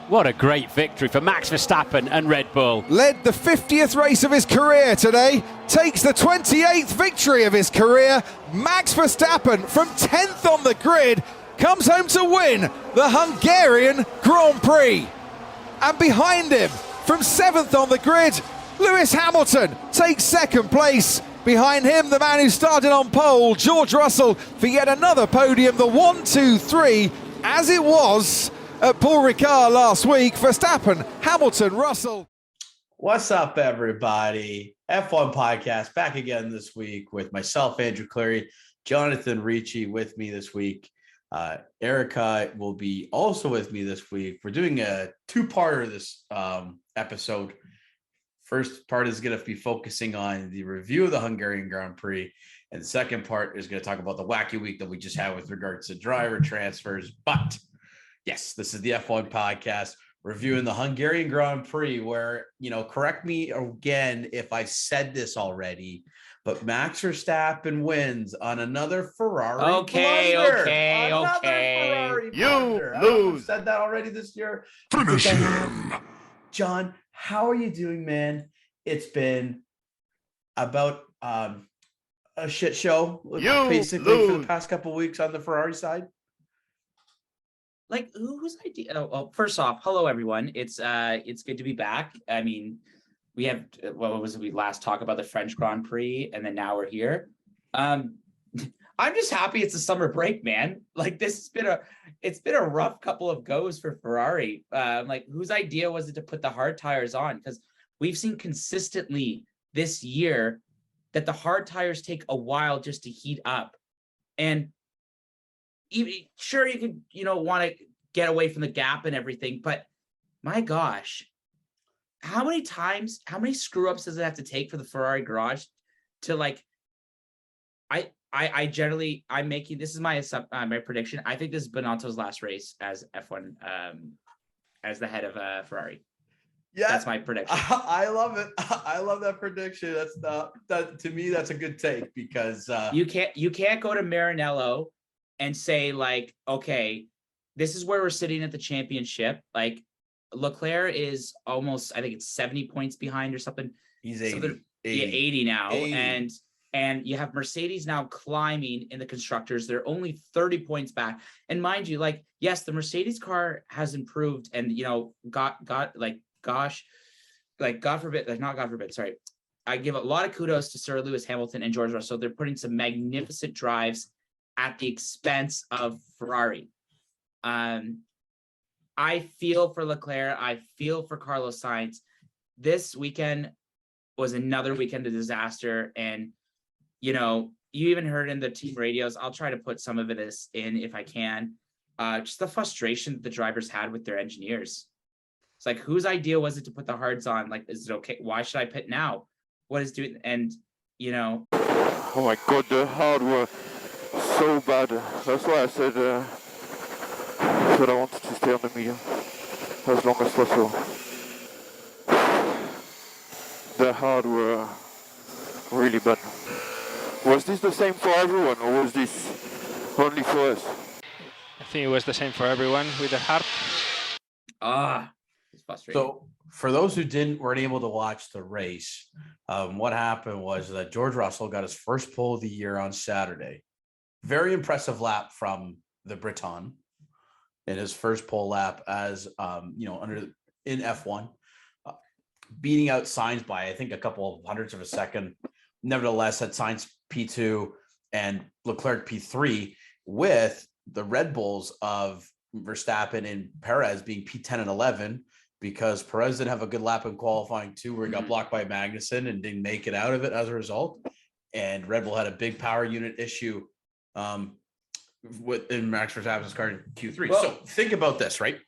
What a great victory for Max Verstappen and Red Bull. Led the 50th race of his career today, takes the 28th victory of his career. Max Verstappen from 10th on the grid comes home to win the Hungarian Grand Prix. And behind him, from 7th on the grid, Lewis Hamilton takes second place. Behind him, the man who started on pole, George Russell, for yet another podium, the 1-2-3, as it was at Paul Ricard last week. Verstappen, Hamilton, Russell. What's up, everybody? F1 Podcast back again this week with myself, Andrew Cleary, Jonathan Ricci with me this week. Erica will be also with me this week. We're doing a two-parter this episode. First part is going to be focusing on the review of the Hungarian Grand Prix. And the second part is going to talk about the wacky week that we just had with regards to driver transfers. But yes, this is the F1 Podcast reviewing the Hungarian Grand Prix where, correct me again if I said this already, but Max Verstappen wins on another Ferrari blunder. Another Ferrari blunder. You lose. I said that already this year. Finish him. John, how are you doing, man? It's been about a shit show, basically, for the past couple of weeks on the Ferrari side. Like, whose idea? Oh, well, first off, hello everyone. It's good to be back. I mean, we have what was it? We last talked about the French Grand Prix, and then now we're here. I'm just happy it's a summer break, man. Like, it's been a rough couple of goes for Ferrari. Like, whose idea was it to put the hard tires on? Because we've seen consistently this year that the hard tires take a while just to heat up, and even, sure, you could, want to get away from the gap and everything, but my gosh, how many screw ups does it have to take for the Ferrari garage to, like, I'm making, this is my prediction. I think this is Binotto's last race as F1, as the head of Ferrari. Yeah, that's my prediction. I love it. I love that prediction. That to me, that's a good take, because you can't go to Maranello and say, like, okay, this is where we're sitting at the championship. Like, Leclerc is almost, I think it's 70 points behind or something. He's 80. So 80 now. 80. And you have Mercedes now climbing in the constructors. They're only 30 points back. And mind you, like, yes, the Mercedes car has improved, and, God forbid, sorry. I give a lot of kudos to Sir Lewis Hamilton and George Russell. They're putting some magnificent drives at the expense of Ferrari. I feel for Leclerc. I feel for Carlos Sainz. This weekend was another weekend of disaster. And, you even heard in the team radios, I'll try to put some of it in if I can. Just the frustration that the drivers had with their engineers. It's like, whose idea was it to put the hards on? Like, is it okay? Why should I pit now? What is doing? And, Oh my God, the hard were so bad. That's why I said that I wanted to stay on the medium as long as possible. The hard were really bad. Was this the same for everyone, or was this only for us? I think it was the same for everyone with the hard. It's frustrating. So for those who weren't able to watch the race, what happened was that George Russell got his first pole of the year on Saturday. Very impressive lap from the Briton in his first pole lap as in F1, beating out Sainz by, I think, a couple of hundredths of a second. Nevertheless, had Sainz P2 and Leclerc P3, with the Red Bulls of Verstappen and Perez being P10 and 11, because Perez didn't have a good lap in qualifying too, where he got blocked by Magnussen and didn't make it out of it as a result. And Red Bull had a big power unit issue in Max Verstappen's car in Q3. Well, so think about this, right?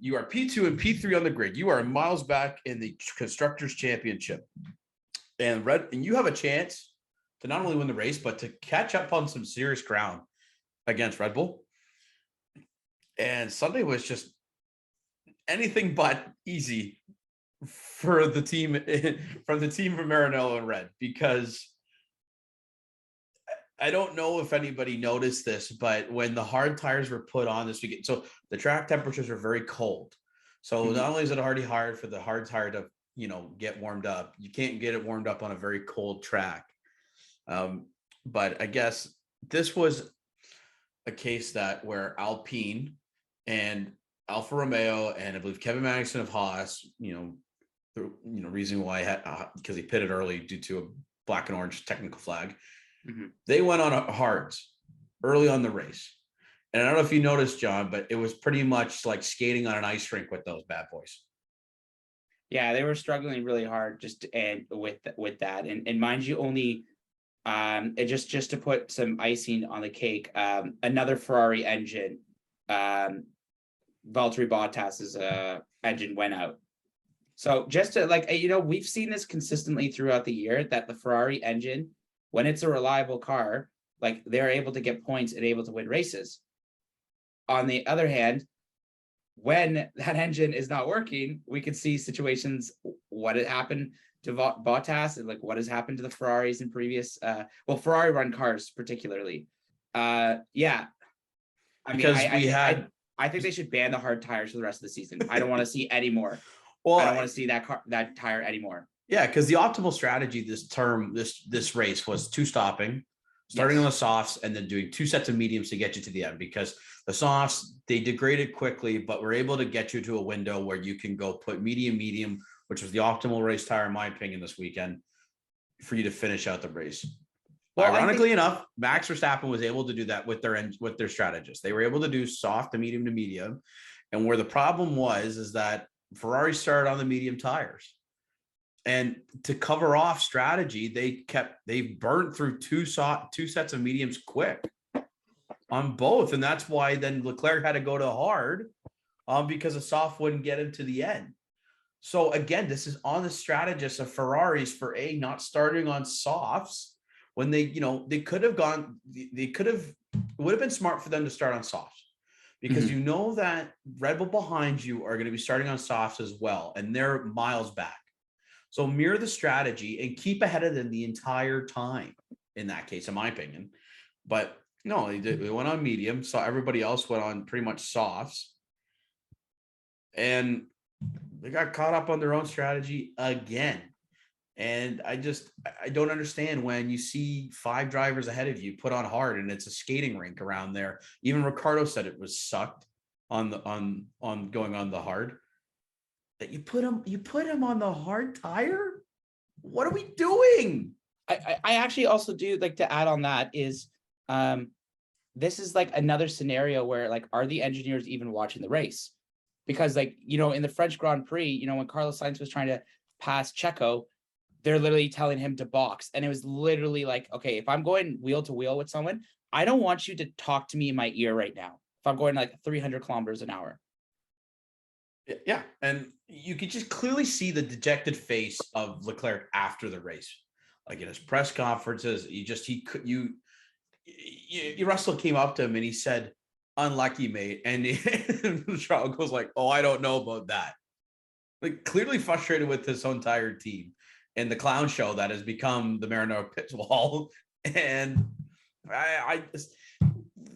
You are P2 and P3 on the grid. You are miles back in the Constructors Championship, and you have a chance to not only win the race, but to catch up on some serious ground against Red Bull. And Sunday was just anything but easy for the team, from the team from Maranello and Red, because I don't know if anybody noticed this, but when the hard tires were put on this weekend, so the track temperatures are very cold. So not only is it already hard for the hard tire to, get warmed up, you can't get it warmed up on a very cold track. But I guess this was a case where Alpine and Alfa Romeo and I believe Kevin Magnussen of Haas, the reason why because he pitted early due to a black and orange technical flag. They went on hards early on the race. And I don't know if you noticed, John, but it was pretty much like skating on an ice rink with those bad boys. Yeah, they were struggling really hard with that. And mind you, only just to put some icing on the cake, another Ferrari engine, Valtteri Bottas's engine went out. So just to we've seen this consistently throughout the year that the Ferrari engine, when it's a reliable car, they're able to get points and able to win races. On the other hand, when that engine is not working, we could see situations, what had happened to Bottas and what has happened to the Ferraris in previous, Ferrari run cars particularly. I think they should ban the hard tires for the rest of the season. I don't want to see any more. I don't want to see that tire anymore. Yeah, because the optimal strategy this race was starting on the softs and then doing 2 sets of mediums to get you to the end, because the softs, they degraded quickly, but we're able to get you to a window where you can go put medium, which was the optimal race tire, in my opinion, this weekend for you to finish out the race. Well, ironically enough, Max Verstappen was able to do that with their strategists. They were able to do soft to medium. And where the problem is that Ferrari started on the medium tires. And to cover off strategy, they burnt through two sets of mediums quick on both. And that's why then Leclerc had to go to hard because the soft wouldn't get him to the end. So again, this is on the strategists of Ferraris for not starting on softs when it would have been smart for them to start on softs, because you know that Red Bull behind you are going to be starting on softs as well. And they're miles back. So mirror the strategy and keep ahead of them the entire time in that case, in my opinion. But no, they went on medium. So everybody else went on pretty much softs. And they got caught up on their own strategy again. And I don't understand when you see 5 drivers ahead of you put on hard and it's a skating rink around there. Even Ricardo said it was sucked on going on the hard. That you put him on the hard tire? What are we doing? I actually also do like to add on that is this is another scenario where are the engineers even watching the race? Because in the French Grand Prix, when Carlos Sainz was trying to pass Checo, they're literally telling him to box. And it was literally okay, if I'm going wheel to wheel with someone, I don't want you to talk to me in my ear right now. If I'm going 300 kilometers an hour. Yeah, and you could just clearly see the dejected face of Leclerc after the race, in his press conferences. Russell came up to him and he said, "Unlucky, mate," and Charles goes "Oh, I don't know about that." Clearly frustrated with his entire team and the clown show that has become the Marinara pit wall, and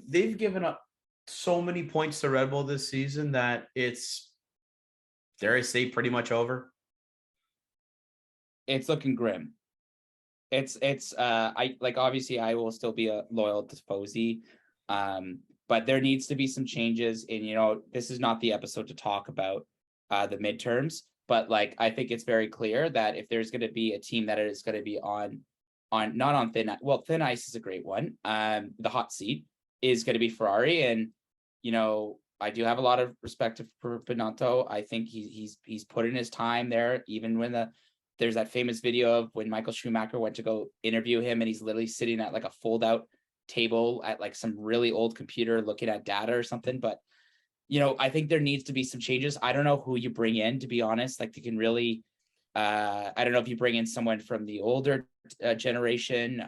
they've given up so many points to Red Bull this season that it's, dare I say, pretty much over. It's looking grim. Obviously I will still be loyal to Tifosi, but there needs to be some changes. And this is not the episode to talk about the midterms, but I think it's very clear that if there's going to be a team that is going to be on not on thin ice is a great one. The hot seat is going to be Ferrari, and I do have a lot of respect for Binotto. I think he's put in his time there, even when there's that famous video of when Michael Schumacher went to go interview him, and he's literally sitting at a fold out table at some really old computer looking at data or something. But I think there needs to be some changes. I don't know who you bring in, to be honest. They can really I don't know if you bring in someone from the older generation.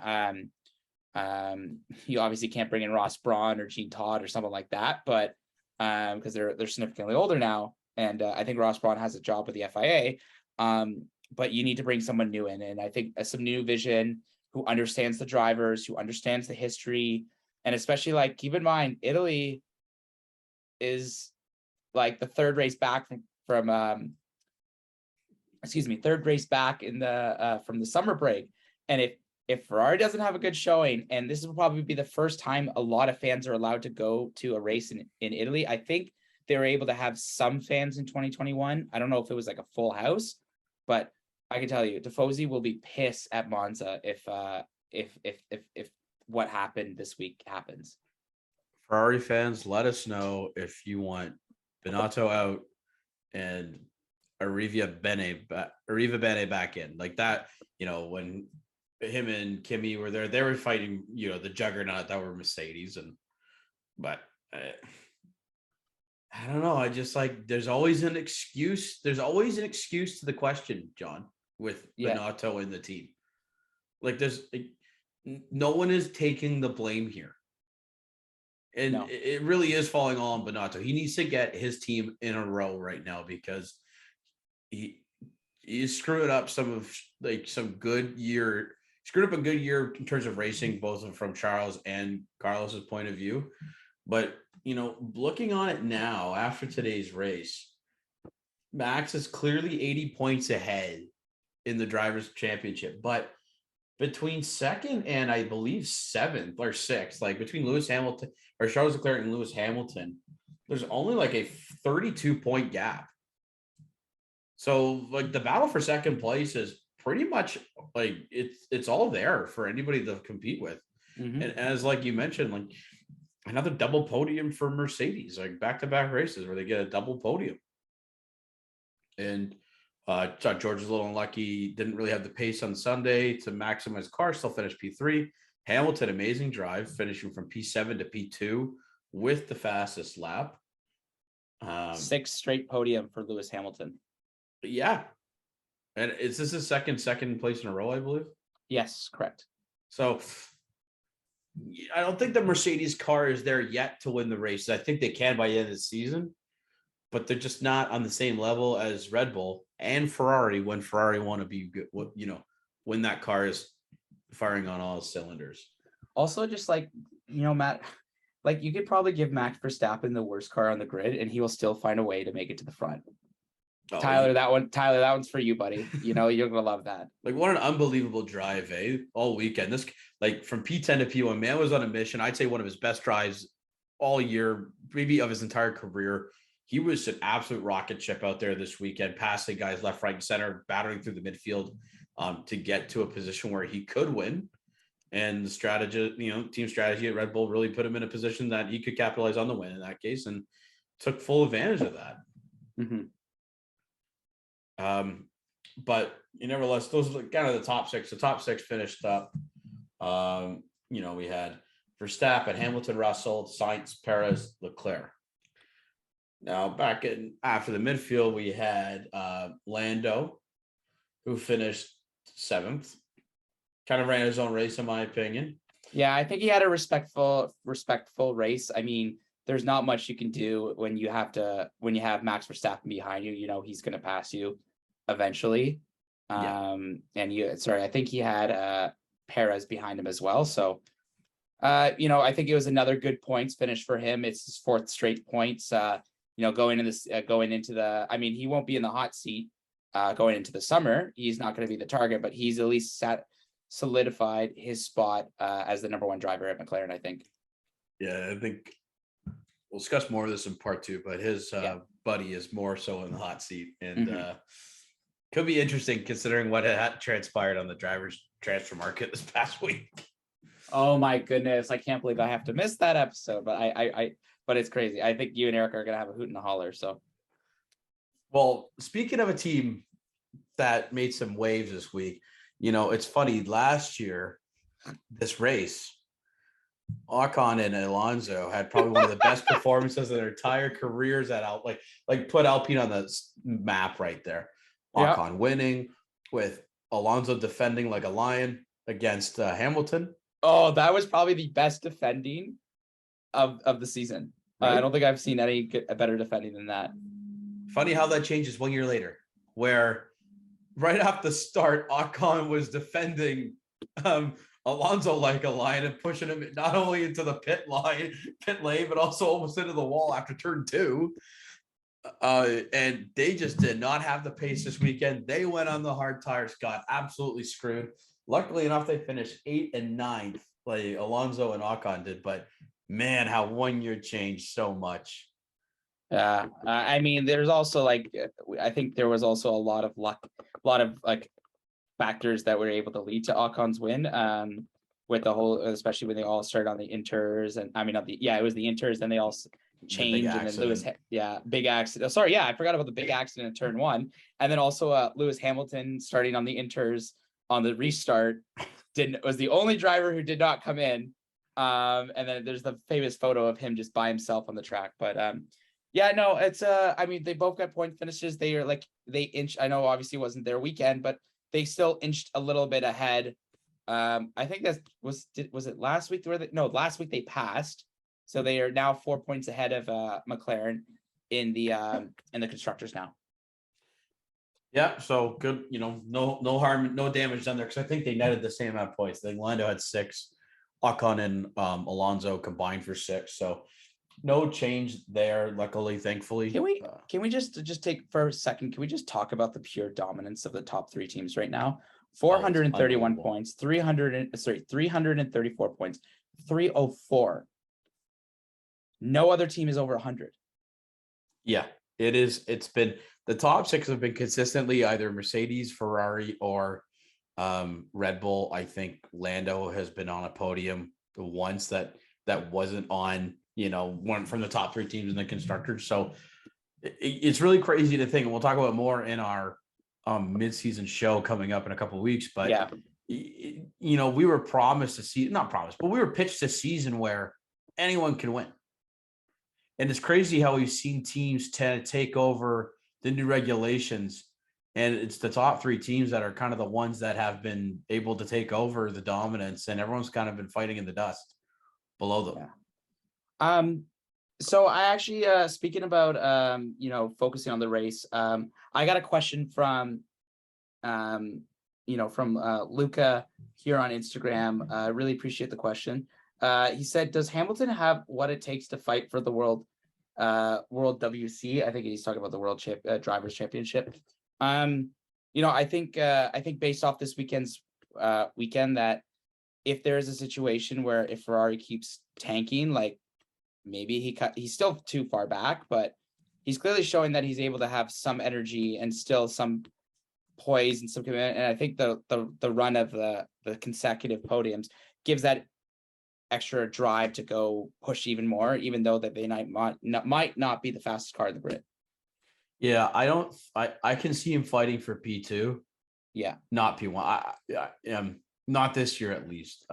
You obviously can't bring in Ross Brawn or Gene Todd or someone like that, but because they're significantly older now, and I think Ross Brawn has a job with the FIA. But you need to bring someone new in, and I think some new vision, who understands the drivers, who understands the history, and especially keep in mind Italy is the third race back third race back in the from the summer break. And if Ferrari doesn't have a good showing, and this will probably be the first time a lot of fans are allowed to go to a race in Italy. I think they were able to have some fans in 2021. I don't know if it was like a full house, but I can tell you, Tifosi will be pissed at Monza if what happened this week happens. Ferrari fans, let us know if you want Binotto out and Arriva Bene back in, like that. When him and Kimi were there, they were fighting, the juggernaut that were Mercedes, but I don't know. I just there's always an excuse. There's always an excuse to the question, John, with Binotto and the team. No one is taking the blame here. And it really is falling all on Binotto. He needs to get his team in a row right now, because he's screwing up screwed up a good year in terms of racing, both from Charles and Carlos's point of view. But, looking on it now after today's race, Max is clearly 80 points ahead in the Drivers' Championship. But between second and I believe seventh or sixth, between Lewis Hamilton or Charles Leclerc and Lewis Hamilton, there's only a 32-point gap. So the battle for second place is pretty much it's all there for anybody to compete with. Mm-hmm. And as you mentioned, another double podium for Mercedes, back-to-back races where they get a double podium. And George was a little unlucky, didn't really have the pace on Sunday to maximize car, still finished P3. Hamilton, amazing drive, finishing from P7 to P2 with the fastest lap. 6 straight podium for Lewis Hamilton. Yeah. And is this his second place in a row, I believe? Yes, correct. So I don't think the Mercedes car is there yet to win the race. I think they can by the end of the season, but they're just not on the same level as Red Bull and Ferrari when Ferrari want to be good, when that car is firing on all cylinders. Also, just Matt, you could probably give Max Verstappen the worst car on the grid and he will still find a way to make it to the front. Oh, Tyler, that one's for you, buddy. You're gonna love that. What an unbelievable drive, all weekend. This from P10 to P1, man was on a mission. I'd say one of his best drives all year, maybe of his entire career. He was an absolute rocket ship out there this weekend, passing guys left, right, and center, battering through the midfield to get to a position where he could win. And the strategy, team strategy at Red Bull really put him in a position that he could capitalize on the win in that case, and took full advantage of that. Mm-hmm. But nevertheless, those are kind of the top six. The top six finished up. We had Verstappen, Hamilton, Russell, Sainz, Perez, Leclerc. Now back after the midfield, we had Lando, who finished 7th. Kind of ran his own race, in my opinion. Yeah, I think he had a respectful race. I mean, there's not much you can do when you have Max Verstappen behind you. He's going to pass you eventually. I think he had Perez behind him as well. So, I think it was another good points finish for him. It's his 4th straight points. Going into the, he won't be in the hot seat going into the summer. He's not going to be the target, but he's at least solidified his spot as the number 1 driver at McLaren, I think. Yeah, I think we'll discuss more of this in part 2, but his buddy is more so in the hot seat, and could be interesting considering what had transpired on the drivers transfer market this past week. Oh my goodness, I can't believe I have to miss that episode, but but it's crazy. I think you and Eric are gonna have a hoot and a holler. So, well, speaking of a team that made some waves this week, it's funny. Last year, this race, Ocon and Alonso had probably one of the best performances of their entire careers at put Alpine on the map right there. Ocon winning with Alonso defending like a lion against Hamilton. Oh, that was probably the best defending of the season. Right? I don't think I've seen any better defending than that. Funny how that changes 1 year later, where right off the start, Ocon was defending Alonso like a lion and pushing him not only into the pit lane, but also almost into the wall after turn 2. And they just did not have the pace this weekend. They went on the hard tires, got absolutely screwed. Luckily enough, they finished 8th and 9th, like Alonso and Ocon did. But man, how 1 year changed so much. Yeah, I mean, there's also like, I think there was also a lot of luck, a lot of like factors that were able to lead to Ocon's win. With the whole, especially when they all started on the inters, and I mean, it was the inters, then they all changed, and then Lewis, big accident. Oh, sorry, yeah, I forgot about the big accident in turn 1, and then also Lewis Hamilton starting on the inters on the restart was the only driver who did not come in. And then there's the famous photo of him just by himself on the track, but yeah, no, it's I mean, they both got point finishes. They are like, they inched. I know obviously it wasn't their weekend, but they still inched a little bit ahead. I think that was it last week last week they passed. So they are now 4 points ahead of McLaren in the constructors now. Yeah, so good, no harm, no damage done there, because I think they netted the same amount of points. I think Lando had 6, Ocon and Alonso combined for 6. So no change there, luckily, thankfully. Can we just take for a second? Can we just talk about the pure dominance of the top 3 teams right now? 431 points, 334 points, 304. No other team is over 100. Yeah, it is. It's been the top 6 have been consistently either Mercedes, Ferrari, or Red Bull. I think Lando has been on a podium once that wasn't on, one from the top 3 teams in the constructors. So it's really crazy to think, and we'll talk about more in our mid-season show coming up in a couple of weeks. But yeah, we were promised not promised, but we were pitched a season where anyone can win. And it's crazy how we've seen teams tend to take over the new regulations, and it's the top 3 teams that are kind of the ones that have been able to take over the dominance, and everyone's kind of been fighting in the dust below them. Yeah. So I actually, speaking about, focusing on the race, I got a question from, Luca here on Instagram. I really appreciate the question. He said, does Hamilton have what it takes to fight for the world WC? I think he's talking about the World Drivers' Championship. I think based off this weekend that if there is a situation where if Ferrari keeps tanking, like maybe he's still too far back, but he's clearly showing that he's able to have some energy and still some poise and some commitment. And I think the run of the consecutive podiums gives that extra drive to go push even more, even though that they might not be the fastest car in the grid. Yeah, I can see him fighting for P2. Yeah, not P1. I not this year at least.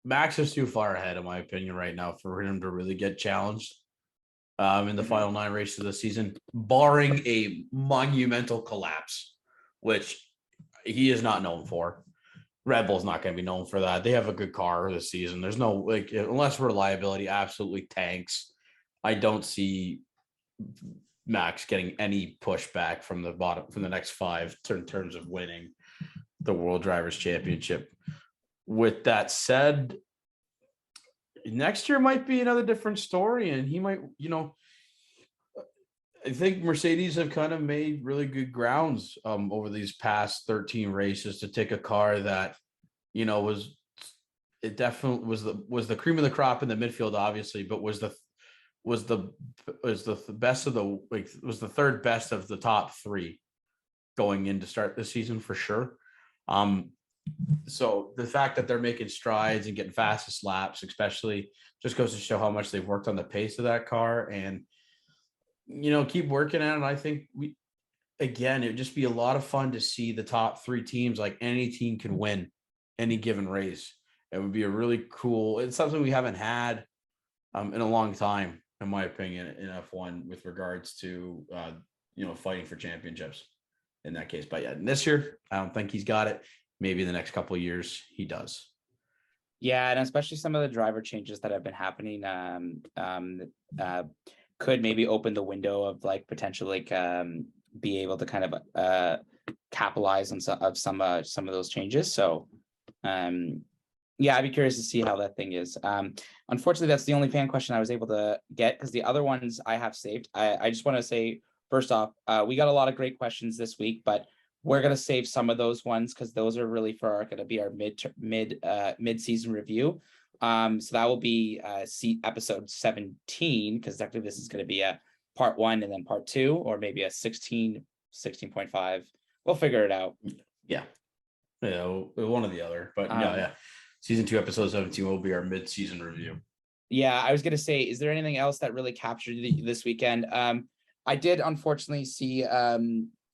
Max is too far ahead, in my opinion, right now for him to really get challenged in the final 9 races of the season, barring a monumental collapse, which he is not known for. Red Bull's not going to be known for that. They have a good car this season. There's no, unless reliability absolutely tanks, I don't see Max getting any pushback from the bottom, from the next 5 in terms of winning the World Drivers' Championship. With that said, next year might be another different story, and he might, I think Mercedes have kind of made really good grounds over these past 13 races to take a car that, was the cream of the crop in the midfield, obviously, but was the best of the, was the 3rd best of the top 3 going in to start the season for sure. So the fact that they're making strides and getting fastest laps, especially, just goes to show how much they've worked on the pace of that car, and keep working at it. I think it would just be a lot of fun to see the top 3 teams, like any team can win any given race. It would be a really cool, it's something we haven't had in a long time, in my opinion, in F1 with regards to fighting for championships in that case. But yeah, this year I don't think he's got it. Maybe in the next couple of years he does. Yeah, and especially some of the driver changes that have been happening could maybe open the window of potentially be able to kind of capitalize on some of those changes. So Yeah, I'd be curious to see how that thing is. Unfortunately, that's the only fan question I was able to get because the other ones I have saved. I just want to say, first off, we got a lot of great questions this week, but we're gonna save some of those ones because those are really for gonna be our mid-season review. So that will be episode 17, because technically this is gonna be a part 1 and then part 2, or maybe a 16.5. We'll figure it out. Yeah, one or the other. But yeah. Season 2, episode 17 will be our mid-season review. Yeah, I was gonna say, is there anything else that really captured this weekend? I did unfortunately see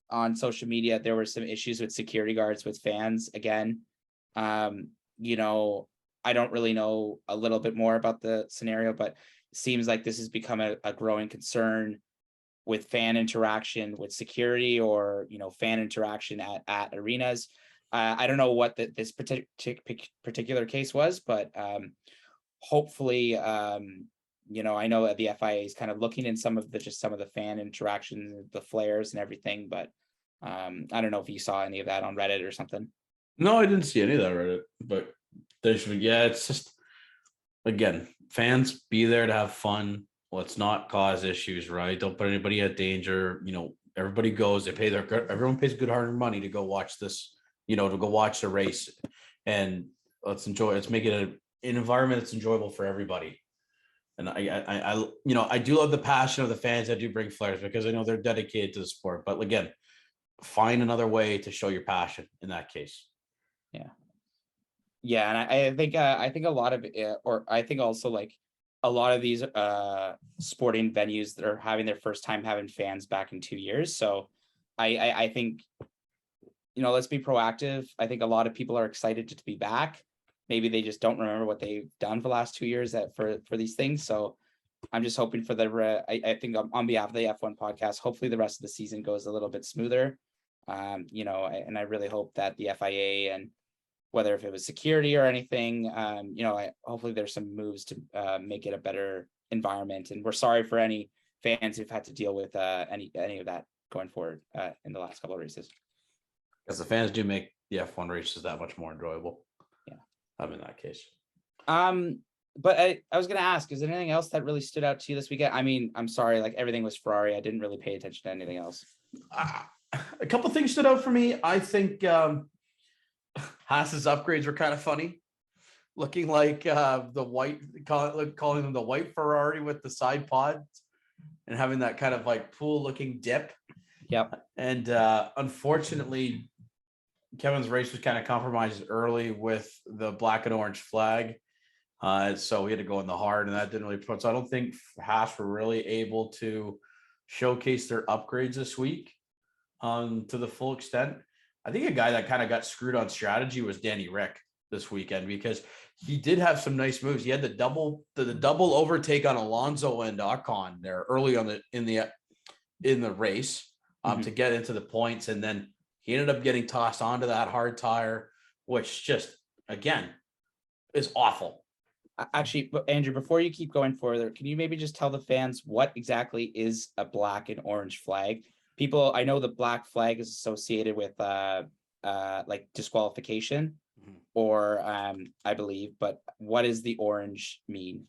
on social media there were some issues with security guards with fans again. You know, I don't really know a little bit more about the scenario, but it seems like this has become a growing concern with fan interaction with security, or fan interaction at arenas. I don't know what this particular case was, but hopefully, I know that the FIA is kind of looking in some of the fan interactions, the flares and everything, but I don't know if you saw any of that on Reddit or something. No, I didn't see any of that Reddit, but they should. Yeah, it's just, again, fans, be there to have fun. Let's not cause issues, right? Don't put anybody at danger. Everybody goes, everyone pays good hard-earned money to go watch this, to go watch the race, and let's make it an environment that's enjoyable for everybody. And I do love the passion of the fans that do bring flares, because I know they're dedicated to the sport. But again, find another way to show your passion in that case. Yeah, and I think a lot of it, or I think also like a lot of these sporting venues that are having their first time having fans back in 2 years. So I think, let's be proactive. I think a lot of people are excited to be back. Maybe they just don't remember what they've done for the last 2 years for these things. So I'm just hoping for I think on behalf of the F1 podcast, hopefully the rest of the season goes a little bit smoother. And I really hope that the FIA, and whether if it was security or anything, hopefully there's some moves to make it a better environment. And we're sorry for any fans who've had to deal with any of that going forward in the last couple of races. Because the fans do make the F1 races that much more enjoyable. In that case. But I was going to ask, is there anything else that really stood out to you this weekend? I mean, I'm sorry, like everything was Ferrari. I didn't really pay attention to anything else. A couple things stood out for me. I think Haas's upgrades were kind of funny, looking like the white, calling them the white Ferrari with the side pods and having that kind of like pool looking dip. Yep. And unfortunately, Kevin's race was kind of compromised early with the black and orange flag. So we had to go in the hard, and that didn't really put. So I don't think Haas were really able to showcase their upgrades this week to the full extent. I think a guy that kind of got screwed on strategy was Danny Rick this weekend, because he did have some nice moves. He had the double overtake on Alonso and Ocon there early on in the race to get into the points, and then he ended up getting tossed onto that hard tire, which just, again, is awful. Actually, Andrew, before you keep going further, can you maybe just tell the fans what exactly is a black and orange flag? People, I know the black flag is associated with like disqualification, or I believe, but what does the orange mean?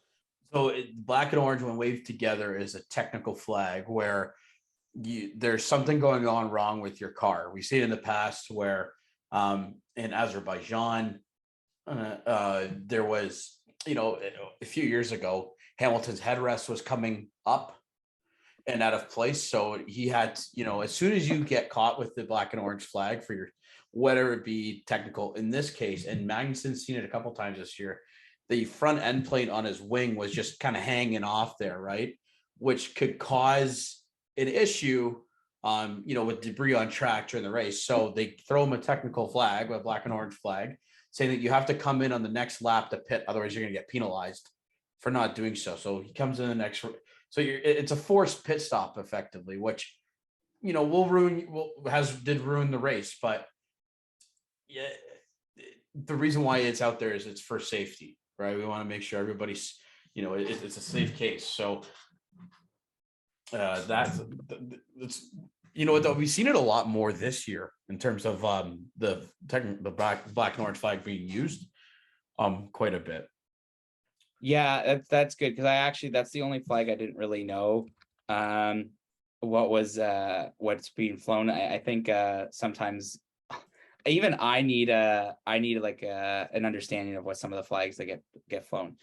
So black and orange, when waved together, is a technical flag where there's something going on wrong with your car. We've seen in the past where in Azerbaijan, there was, a few years ago, Hamilton's headrest was coming up and out of place. So he had, as soon as you get caught with the black and orange flag for your, whether it be technical in this case, and Magnussen's seen it a couple times this year, the front end plate on his wing was just kind of hanging off there, right? Which could cause an issue, with debris on track during the race. So they throw him a technical flag, a black and orange flag, saying that you have to come in on the next lap to pit, otherwise you're going to get penalized for not doing so. So he comes in the next, so it's a forced pit stop effectively, which, did ruin the race. But yeah, the reason why it's out there is it's for safety, right? We want to make sure everybody's, it's a safe case. So we've seen it a lot more this year in terms of the black and orange flag being used. quite a bit. Yeah, that's good because that's the only flag I didn't really know. What's being flown. I think sometimes even I need like an understanding of what some of the flags that get flown.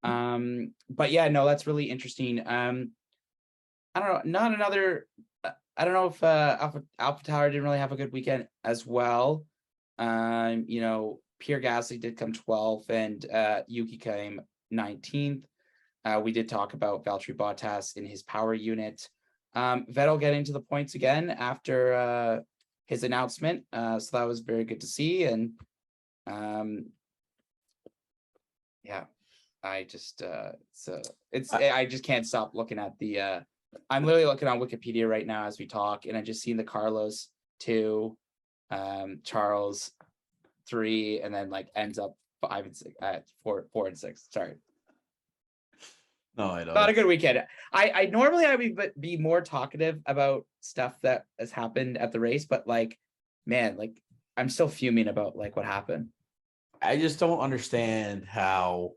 But yeah, no, that's really interesting. I don't know, not another. I don't know if Alpha Tower didn't really have a good weekend as well. Pierre Gasly did come 12th and Yuki came 19th. We did talk about Valtteri Bottas in his power unit. Vettel getting to the points again after his announcement. So that was very good to see. And yeah, I just I just can't stop looking at the I'm literally looking on Wikipedia right now as we talk, and I just seen the Carlos 2, Charles 3, and then like ends up 5 and 6 at 4 and 6. Sorry. No, I don't. Not a good weekend. I normally I would be more talkative about stuff that has happened at the race, but like, man, like I'm still fuming about like what happened. I just don't understand how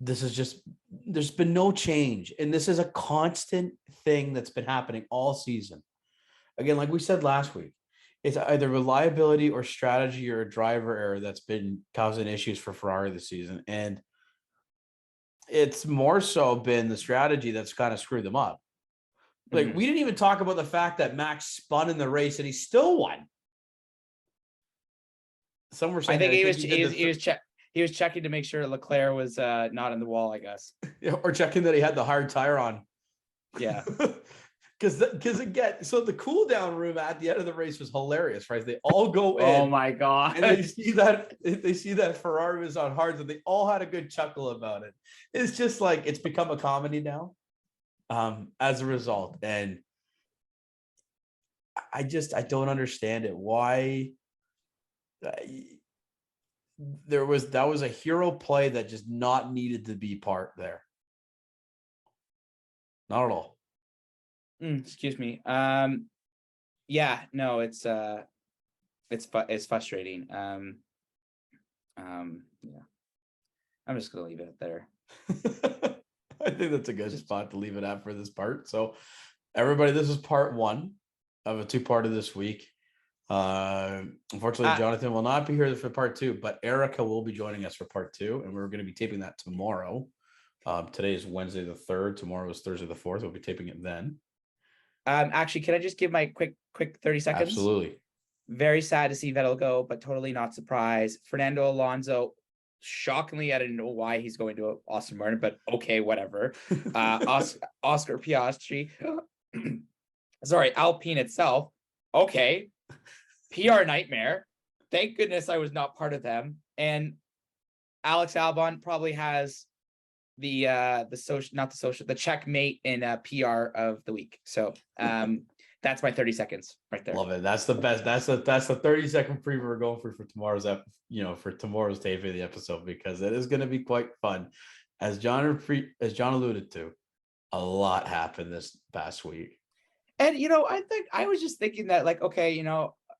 this is just, there's been no change. And this is a constant thing that's been happening all season. Again, like we said last week, it's either reliability or strategy or a driver error that's been causing issues for Ferrari this season. And it's more so been the strategy that's kind of screwed them up. Like we didn't even talk about the fact that Max spun in the race and he still won. Some were saying I think he was checking to make sure Leclerc was not in the wall, I guess. Or checking that he had the hard tire on. Yeah. Because again, so the cool down room at the end of the race was hilarious, right? They all go in. Oh my god! And they see that Ferrari was on hards, and they all had a good chuckle about it. It's just like it's become a comedy now, as a result. And I don't understand it. Why? That was a hero play that just not needed to be part there. Not at all. Excuse me. Yeah, no, it's frustrating. Yeah, I'm just gonna leave it there. I think that's a good spot to leave it at for this part. So everybody, this is part 1 of a 2-parter this week. Unfortunately, Jonathan will not be here for part 2, but Erica will be joining us for part 2, and we're going to be taping that tomorrow. Today is Wednesday the 3rd. Tomorrow is Thursday the 4th. We'll be taping it then. Actually, can I just give my quick 30 seconds? Absolutely. Very sad to see Vettel go, but totally not surprised. Fernando Alonso, shockingly, I didn't know why he's going to Aston Martin, but okay, whatever. Oscar Piastri, sorry, Alpine itself, okay. PR nightmare. Thank goodness I was not part of them. And Alex Albon probably has the checkmate in PR of the week. So that's my 30 seconds right there. Love it. That's the best. That's the 30-second preview we're going for tomorrow's for tomorrow's taping of the episode, because it is going to be quite fun. As John alluded to, a lot happened this past week. And I think I was just thinking that, like, okay,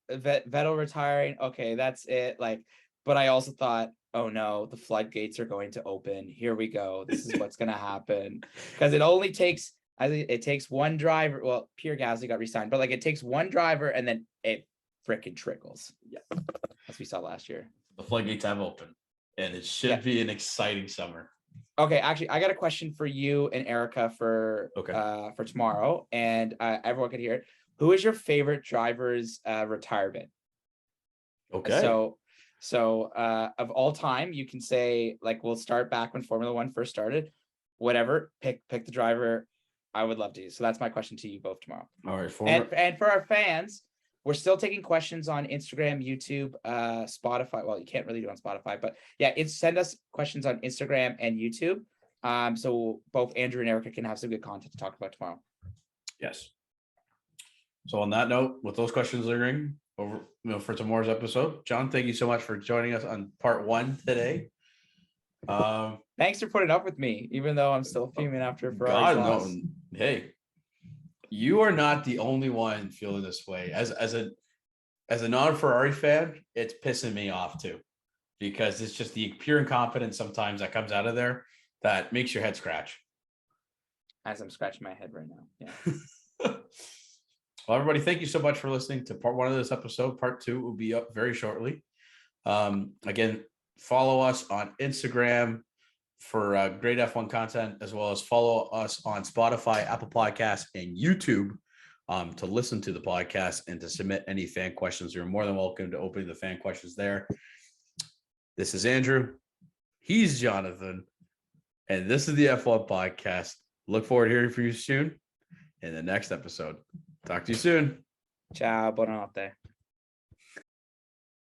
Vettel retiring, okay, that's it. Like, but I also thought, oh no, the floodgates are going to open. Here we go. This is what's going to happen, because it takes one driver. Well, Pierre Gasly got re-signed, but like it takes one driver and then it freaking trickles. Yeah, as we saw last year. The floodgates have opened, and it should be an exciting summer. Okay, actually, I got a question for you and Erica for tomorrow, and everyone can hear it. Who is your favorite driver's retirement? Okay. So of all time, you can say, like, we'll start back when Formula One first started. Whatever, pick the driver. I would love to. So that's my question to you both tomorrow. All right. And for our fans, we're still taking questions on Instagram, YouTube, Spotify. Well, you can't really do it on Spotify, but yeah, send us questions on Instagram and YouTube. So both Andrew and Erica can have some good content to talk about tomorrow. Yes. So on that note, with those questions lingering over, for tomorrow's episode, John, thank you so much for joining us on part 1 today. Thanks for putting up with me, even though I'm still fuming after Ferrari's loss. No. Hey, you are not the only one feeling this way. As a as a non-Ferrari fan, it's pissing me off too, because it's just the pure incompetence sometimes that comes out of there that makes your head scratch. As I'm scratching my head right now. Yeah. Well, everybody, thank you so much for listening to part 1 of this episode. Part 2 will be up very shortly. Again, follow us on Instagram for great F1 content, as well as follow us on Spotify, Apple Podcasts, and YouTube to listen to the podcast and to submit any fan questions. You're more than welcome to open the fan questions there. This is Andrew. He's Jonathan. And this is the F1 podcast. Look forward to hearing from you soon in the next episode. Talk to you soon. Ciao, buonanotte.